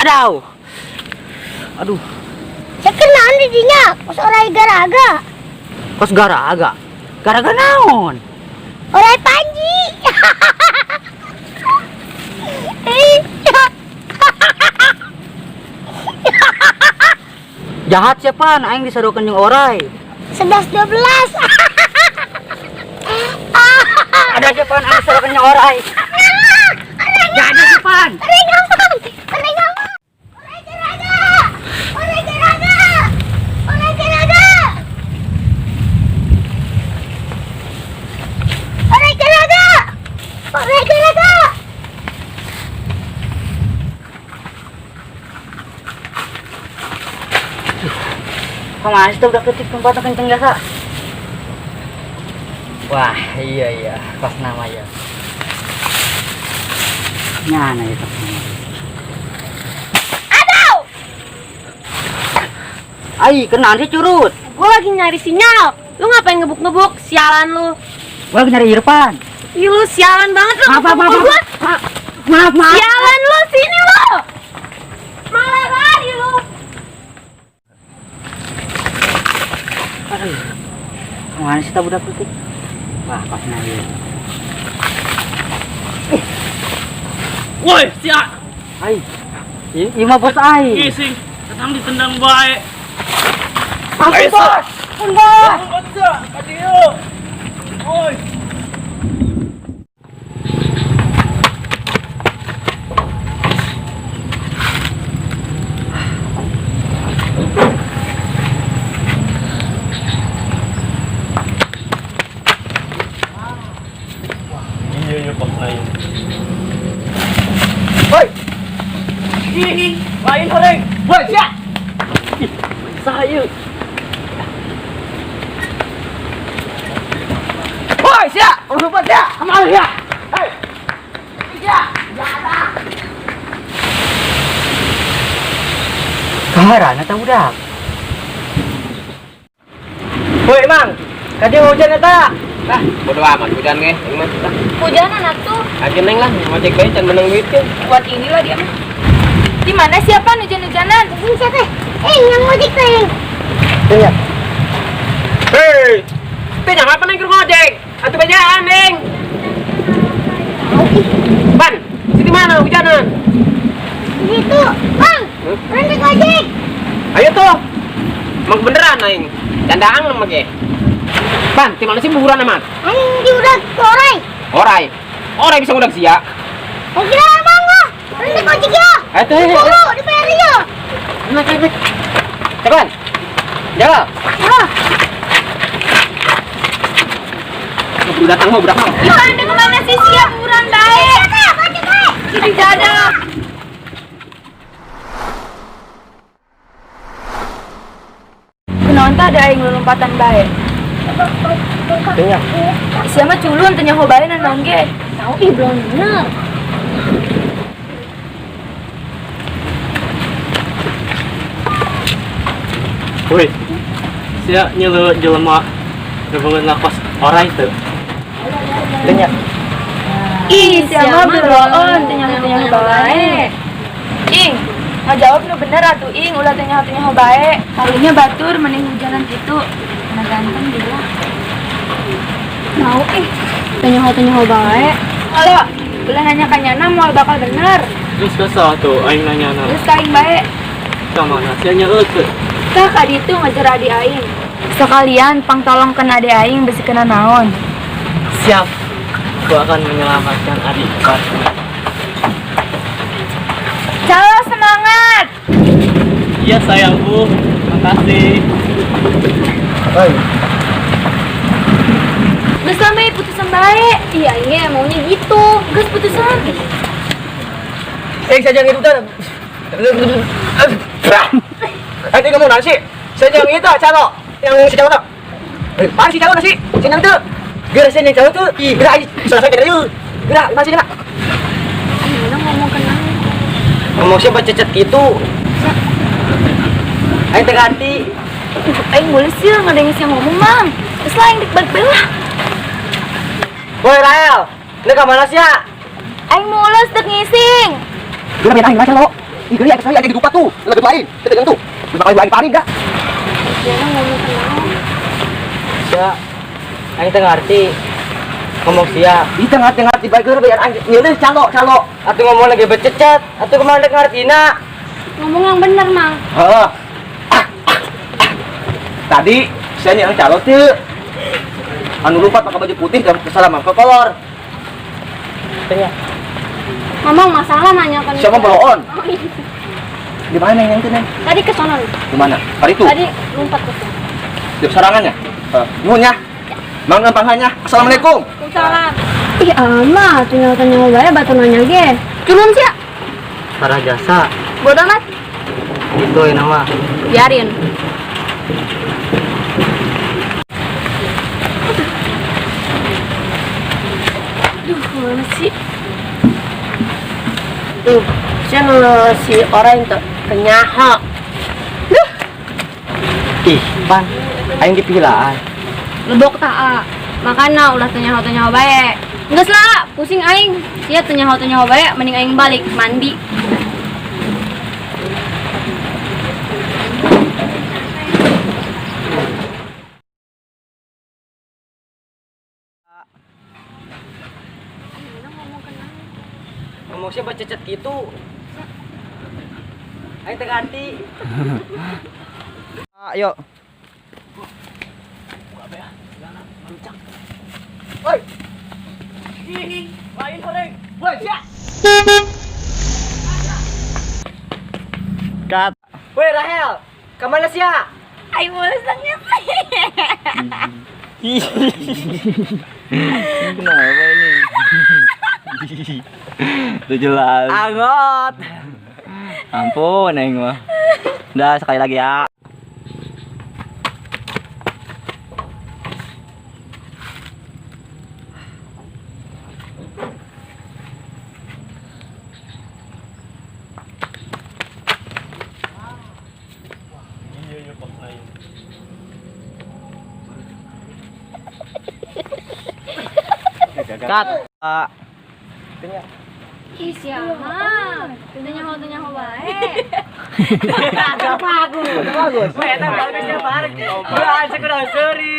Wadaw. Aduh, Saya kenal di dinya, kos orai garaga. kos garaga. Garaga naon? Orai Panji. Jahat siapa? Aing disadokeun jeung oray. 11-12. Ada siapa? Aing disadokeun jeung oray. Jahat siapa? Orai ngomong. Orai ngomong. Orai garaga. Orai garaga. Orai garaga. Orai garaga. Orai garaga. Kemana sih tuh udah ketik tempat kenceng gak, Kak? Wah, iya, kos nama ya. Nyana ya kos nama. Aduh. Ai, kenaan sih curut. Gue lagi nyari sinyal. Lu ngapain ngebuk-ngebuk? Sialan lu. Gua lagi nyari Irfan. Ih, lu sialan banget lu. Maaf. Maaf. Sialan lu, sini lu. Malah lari lu. Aduh. Kemana sih tuh udah ketik? Wah, kos nama ya. Woi, siap. Ai. Ieu mah bos ai. Gising, datang ditendang baik. Ampun, bos. Ampun, bos. Baca, kadieu. Woi. Iya, pas lain. Woi. Ih, lain orang. Woi, siap. Saya. Woi, siap. Lupa siap. Amal ya. Hei. Siap. Jalan. Kaharana tah budak. Woi, Mang. Kadi hujan eta. Lah, bodo amat hujan ge. Ini mah. Hujanan atuh. Aja neng lah, ngojek bae can menang duit ke. Buat inilah dia mah. Di mana siapa hujan-hujanan? Ini siapa? Yang ngojek teh. Iya. Hei. Teh apa neng keur ngojek? Atuh bajaan, Neng. Ban, di mana hujanan? Gitu. Bang, berhenti ngojek. Ayo tuh. Mang beneran aing. Dandaang mah ge. Ban, di mana sih buburan amat? Anjing di udah orai. Orai bisa udah sia. Kira emang lah. Berhenti ngojek ya. Atuh. Dulu dibayar ya. Naik. Cepat. Jalan. Ah, Udah datang mau berapa? ada kemana sih siap buran baik? Jadi dada. Kenapa ada aing lompatan bae? Tanya. Siapa culun tanya hobae naon ge? Tahu ih belum bener. Woi. Sia nyelu jelema hubungan lakos orai teu. Tanya. Ih, siapa beroon tanya hobae? Ing, ngajawab nu bener atuh ing, ulah tanya hobae. Kalinya batur mending hujanan gitu. Mana ganteng dia. Mau tanya hobae. Halo, ulah nanya kanyana moal bakal bener. Terus kesal tuh aing nanya-nanya. Terus kaing bae. Kamana sia nyeueut teu. Tah ka ditu ngajar adi aing. Sekalian pang tolong kena adi aing besi kena naon. Siap. Gua akan menyelamatkan adik ipar. Calo semangat. Iya sayangku. Makasih. Oi. Geus sampe putusan bae. Iya, ini maunya gitu. Geus putusan. Saja yang itu tuh. Nanti kamu nasi. Saja yang itu calo. Yang si calo tuh. Mana si calo nasi? Si nang tuh. Gerak sini calo tuh. Gerak selesai dari yuk. Gerak masih kena. Gimana ngomong kenal? Ngomong siapa cecet gitu. Ayo terganti. Aing boleh sih nggak ada yang ngomong mang. Terus lah yang dibalik belah. Woi Rael, ini kemana sih ya? Aing mulus dek ngising. Gue pindahin aja lo. Ini ada saya ada di dupa tuh. Lebih lain. Kita jangan tuh. Lebih lain paling enggak? Jangan ngomong tenang. Ya, aing teu ngarti. Ngomong sia. Kita ngerti bager bayar anjing. Nyeureus calo. Atuh ngomong lagi bececat, atuh kumaha rek ngartina. Ngomong yang bener, Mang. Heeh. Tadi saya yang calo tuh. Anu lupa pakai baju putih dan kesalaman ke kolor. Tanya. Ngomong masalah nanya kan. Siapa beloon? Di mana yang itu, Neng? Tadi ke sono. Di mana? Hari itu. Tadi lompat ke sono. Di sarangannya. Nuhun ya. Mang panghannya. Assalamualaikum. Waalaikumsalam. Ih, ama, tanya bae batu nanya ge. Culun sia. Sarah jasa. Bodoh amat. Itu nama. Biarin. Duh, mana sih? Tuh, siapa si orang itu penyaha. Ih, pan. Aing dipilaan. Lebok tak makana ulah tanya bae. Geus lah, pusing aing. Sia tanya bae, mending aing balik mandi. Ngomong sia bececat gitu. Aing teu ngarti. Ayo. Oi. Ini, lain goreng. Woi, sia. Kat. Woi, Rahel. Kemana sia? Aing mulesnya. Kenapa ini? Itu jelas. Angot. Ampun, Neng mah. Udah sekali lagi ya. Kat. Ih, siapa? Tanya bae. Udah bagus. Weh, eta bagusnya bareng. Udah aja kudu seuri.